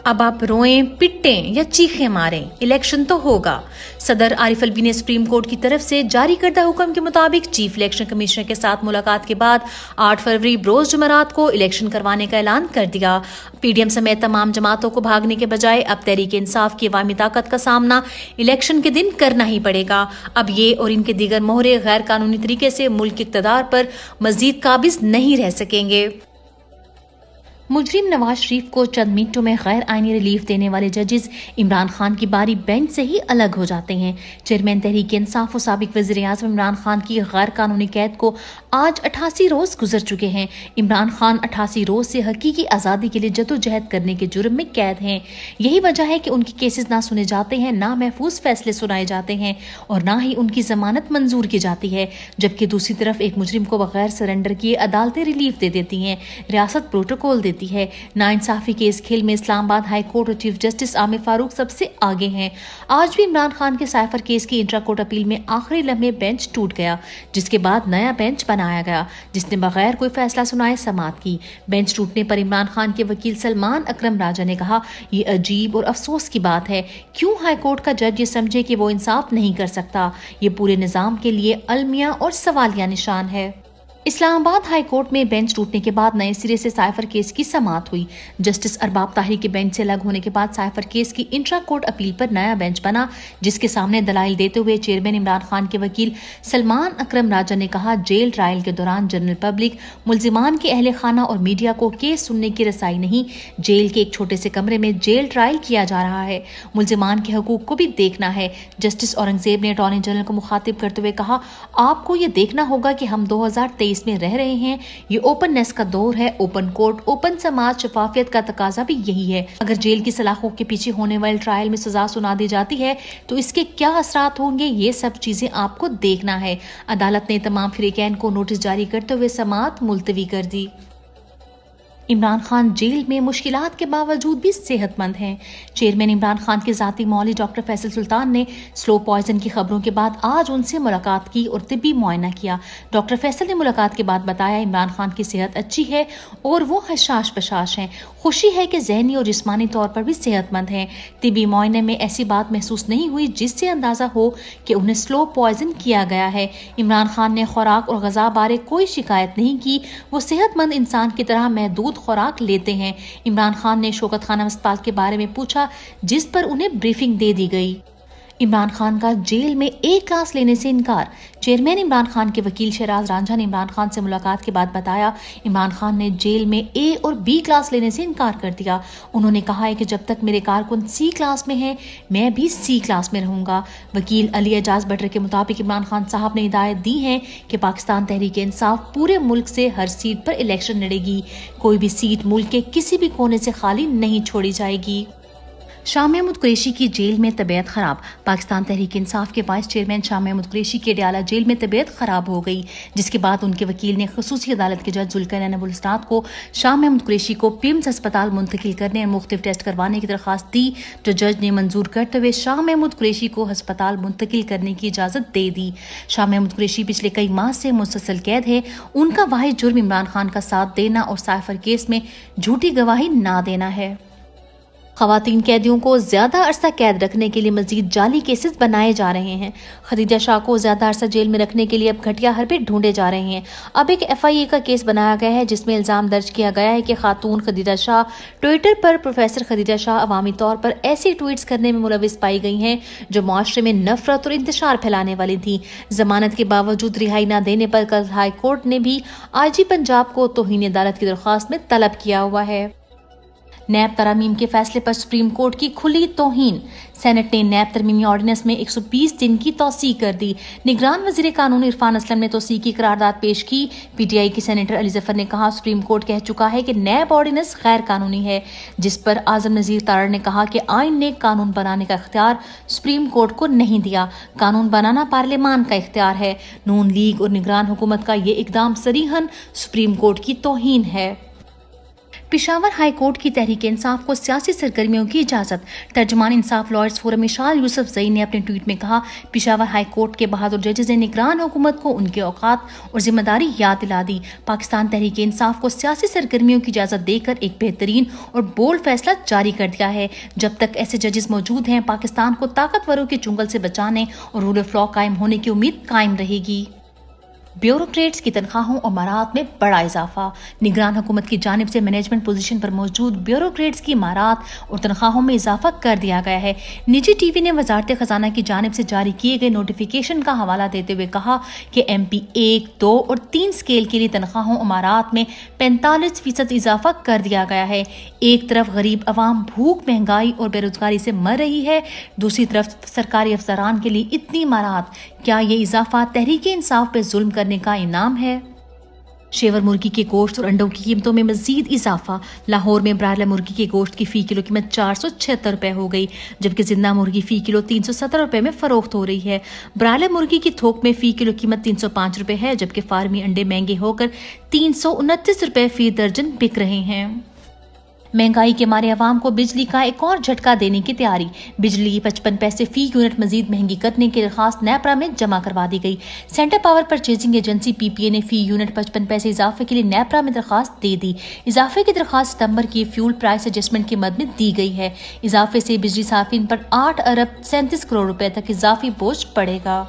अब आप रोएं, पिटें या चीखें मारें, इलेक्शन तो होगा। सदर आरिफ अलवी ने सुप्रीम कोर्ट की तरफ से जारी करदा हुक्म के मुताबिक चीफ इलेक्शन कमिश्नर के साथ मुलाकात के बाद 8 फरवरी बरोज जुमेरात को इलेक्शन करवाने का ऐलान कर दिया। पीडीएम समेत तमाम जमातों को भागने के बजाय अब तहरीक इंसाफ की अवामी ताकत का सामना इलेक्शन के दिन करना ही पड़ेगा। अब ये और इनके दीगर मोहरे गैर कानूनी तरीके से मुल्क के इक़्तिदार पर मजीद काबिज नहीं रह सकेंगे। मुजरिम नवाज शरीफ को चंद मिनटों में गैर आईनी रिलीफ देने वाले जजेस इमरान खान की बारी बेंच से ही अलग हो जाते हैं। चेयरमैन तहरीक इंसाफ और साबिक वज़ीर आज़म इमरान खान की गैर कानूनी कैद को आज 88 रोज गुजर चुके हैं। इमरान खान 88 रोज से हकीकी आज़ादी के लिए जदोजहद करने के जुर्म में कैद हैं। यही वजह है कि उनके केसेस ना सुने जाते हैं, ना महफूज फैसले सुनाए जाते हैं और ना ही उनकी जमानत मंजूर की जाती है। जबकि दूसरी तरफ एक मुजरिम को बगैर सरेंडर किए अदालतें रिलीफ दे देती हैं, रियासत प्रोटोकॉल देती है। नाइंसाफी के इस खेल में इस्लामाबाद हाई कोर्ट और चीफ जस्टिस आमिर फारूक सबसे आगे हैं। आज भी इमरान खान के साइफर केस की इंट्रा कोर्ट अपील में आखिरी लम्हे बेंच टूट गया, जिसके बाद नया बेंच बनाया गया जिसने बगैर कोई फैसला सुनाए समाअत की। बेंच टूटने पर इमरान खान के वकील सलमान अकरम राजा ने कहा, ये अजीब और अफसोस की बात है। क्यों हाई कोर्ट का जज ये समझे कि वो इंसाफ नहीं कर सकता? ये पूरे निजाम के लिए अलमिया और सवालिया निशान है। इस्लामाबाद हाई कोर्ट में बेंच टूटने के बाद नए सिरे से साइफर केस की समाअत हुई। जस्टिस अरबाब ताहिर के बेंच से अलग होने के बाद साइफर केस की इंट्रा कोर्ट अपील पर नया बेंच बना, जिसके सामने दलाइल देते हुए चेयरमैन इमरान खान के वकील सलमान अकरम राजा ने कहा, जेल ट्रायल के दौरान जनरल पब्लिक, मुल्जिमान के अहले खाना और मीडिया को केस सुनने की रसाई नहीं। जेल के एक छोटे से कमरे में जेल ट्रायल किया जा रहा है, मुल्जिमान के हकूक को भी देखना है। जस्टिस औरंगजेब ने अटॉर्नी जनरल को मुखातिब करते हुए कहा, आपको ये देखना होगा कि हम 2023 में रह रहे हैं। ये ओपननेस का दौर है, ओपन कोर्ट, ओपन समाज, शफाफियत का तकाजा भी यही है। अगर जेल की सलाखों के पीछे होने वाले ट्रायल में सजा सुना दी जाती है तो इसके क्या असरात होंगे, ये सब चीजें आपको देखना है। अदालत ने तमाम फरीकैन को नोटिस जारी करते हुए समाअत मुलतवी कर दी। इमरान खान जेल में मुश्किलात के बावजूद भी सेहतमंद हैं। चेयरमैन इमरान खान के जाती मौली डॉक्टर फैसल सुल्तान ने स्लो पॉइजन की खबरों के बाद आज उनसे मुलाकात की और तिब्बी मुआयना किया। डॉक्टर फैसल ने मुलाकात के बाद बताया, इमरान खान की सेहत अच्छी है और वो हशाश बशाश हैं। खुशी है कि जहनी और जिस्मानी तौर पर भी सेहतमंद हैं। तिब्बी मुआयने में ऐसी बात महसूस नहीं हुई जिससे अंदाजा हो कि उन्हें स्लो पॉइजन किया गया है। इमरान खान ने खुराक और गजा बारे कोई शिकायत नहीं की, वो सेहतमंद इंसान की तरह महदूद खुराक लेते हैं। इमरान खान ने शौकत खानम अस्पताल के बारे में पूछा, जिस पर उन्हें ब्रीफिंग दे दी गई। इमरान खान का जेल में ए क्लास लेने से इनकार। चेयरमैन इमरान खान के वकील शहराज रांझा ने इमरान खान से मुलाकात के बाद बताया, इमरान खान ने जेल में ए और बी क्लास लेने से इनकार कर दिया। उन्होंने कहा है कि जब तक मेरे कारकुन सी क्लास में हैं, मैं भी सी क्लास में रहूंगा। वकील अली एजाज बटर के मुताबिक इमरान खान साहब ने हिदायत दी है कि पाकिस्तान तहरीक इंसाफ पूरे मुल्क से हर सीट पर इलेक्शन लड़ेगी। कोई भी सीट मुल्क के किसी भी कोने से खाली नहीं छोड़ी जाएगी। शाह महमूद कुरैशी की जेल में तबीयत खराब। पाकिस्तान तहरीक इंसाफ के वाइस चेयरमैन शाह महमूद कुरैशी की अडयाला जेल में तबीयत खराब हो गई, जिसके बाद उनके वकील ने खसूसी अदालत के जज जुल्करनैन अबुल इस्नाद को शाह महमूद कुरैशी को पिम्स अस्पताल मुंतकिल करने और मुख्तलिफ टेस्ट करवाने की दरख्वास्त दी, जो जज ने मंजूर करते हुए शाह महमूद कुरैशी को अस्पताल मुंतकिल करने की इजाजत दे दी। शाह महमूद कुरैशी पिछले कई माह से मुसलसल कैद है। उनका वाहिद जुर्म इमरान खान का साथ देना और साइफर केस में झूठी गवाही ना देना है। खवातीन कैदियों को ज्यादा अरसा कैद रखने के लिए मजीद जाली केसेस बनाए जा रहे हैं। खदीजा शाह को ज्यादा अरसा जेल में रखने के लिए अब घटिया हरबे ढूंढे जा रहे हैं। अब एक FIA का केस बनाया गया है जिसमें इल्जाम दर्ज किया गया है कि खातून खदीजा शाह ट्विटर पर प्रोफेसर खदीजा शाह अवामी तौर पर ऐसी ट्वीट्स करने में मुलविस पाई गई हैं जो मुआशरे में नफरत और इंतशार फैलाने वाली थी। जमानत के बावजूद रिहाई न देने पर कल हाई कोर्ट ने भी IG पंजाब को तौहीन अदालत की दरख्वास्त में तलब किया हुआ है। नैब तरमीम के फैसले पर सुप्रीम कोर्ट की खुली तौहीन। सेनेट ने नैब तरमीमी ऑर्डिनेंस में 120 दिन की तौसीक कर दी। निगरान वजीर कानून इरफान असलम ने तौसीक की करारदाद पेश की। PTI की सेनेटर अली जफर ने कहा, सुप्रीम कोर्ट कह चुका है कि नैब ऑर्डिनेंस गैर कानूनी है, जिस पर आजम नजीर तारड़ ने कहा कि आइन ने कानून बनाने का इख्तियार सुप्रीम कोर्ट को नहीं दिया। कानून बनाना पार्लियामान का इख्तियार है। नून लीग और निगरान हुकूमत का ये इकदाम सरीहन सुप्रीम कोर्ट की तौहीन है। پشاور ہائی کورٹ کی تحریک انصاف کو سیاسی سرگرمیوں کی اجازت۔ ترجمان انصاف لائرز فورم میں اشال یوسف زئی نے اپنے ٹویٹ میں کہا، پشاور ہائی کورٹ کے بہادر ججز نے نگران حکومت کو ان کے اوقات اور ذمہ داری یاد دلا دی۔ پاکستان تحریک انصاف کو سیاسی سرگرمیوں کی اجازت دے کر ایک بہترین اور بولڈ فیصلہ جاری کر دیا ہے۔ جب تک ایسے ججز موجود ہیں، پاکستان کو طاقتوروں کے چنگل سے بچانے اور رول آف لا قائم ہونے کی امید قائم رہے گی۔ بیوروکریٹس کی تنخواہوں اور مہارات میں بڑا اضافہ۔ نگران حکومت کی جانب سے مینجمنٹ پوزیشن پر موجود بیوروکریٹس کی مہارات اور تنخواہوں میں اضافہ کر دیا گیا ہے۔ نجی ٹی وی نے وزارت خزانہ کی جانب سے جاری کیے گئے نوٹیفیکیشن کا حوالہ دیتے ہوئے کہا کہ ایم پی 1، 2 اور 3 سکیل کے لیے تنخواہوں اور مہارات میں 45% اضافہ کر دیا گیا ہے۔ ایک طرف غریب عوام بھوک، مہنگائی اور بے روزگاری سے مر رہی ہے، دوسری طرف سرکاری افسران کے لیے اتنی مہارات۔ کیا یہ اضافہ تحریک انصاف پہ ظلم کرنے کا انعام ہے؟ شیور مرغی کے گوشت اور انڈوں کی قیمتوں میں مزید اضافہ۔ لاہور میں برائلر مرغی کے گوشت کی فی کلو قیمت 476 روپے ہو گئی، جبکہ زندہ مرغی فی کلو 370 روپے میں فروخت ہو رہی ہے۔ برائلر مرغی کی تھوک میں فی کلو قیمت 305 روپے ہے، جبکہ فارمی انڈے مہنگے ہو کر 329 روپے فی درجن بک رہے ہیں۔ مہنگائی کے مارے عوام کو بجلی کا ایک اور جھٹکا دینے کی تیاری۔ بجلی 55 پیسے فی یونٹ مزید مہنگی کرنے کی درخواست نیپرا میں جمع کروا دی گئی۔ سینٹرل پاور پرچیزنگ ایجنسی پی پی اے نے فی یونٹ 55 پیسے اضافے کے لیے نیپرا میں درخواست دے دی۔ اضافے کی درخواست ستمبر کی فیول پرائس ایڈجسٹمنٹ کے مد میں دی گئی ہے۔ اضافے سے بجلی صارفین پر 8 ارب 37 کروڑ روپے تک اضافی بوجھ پڑے گا۔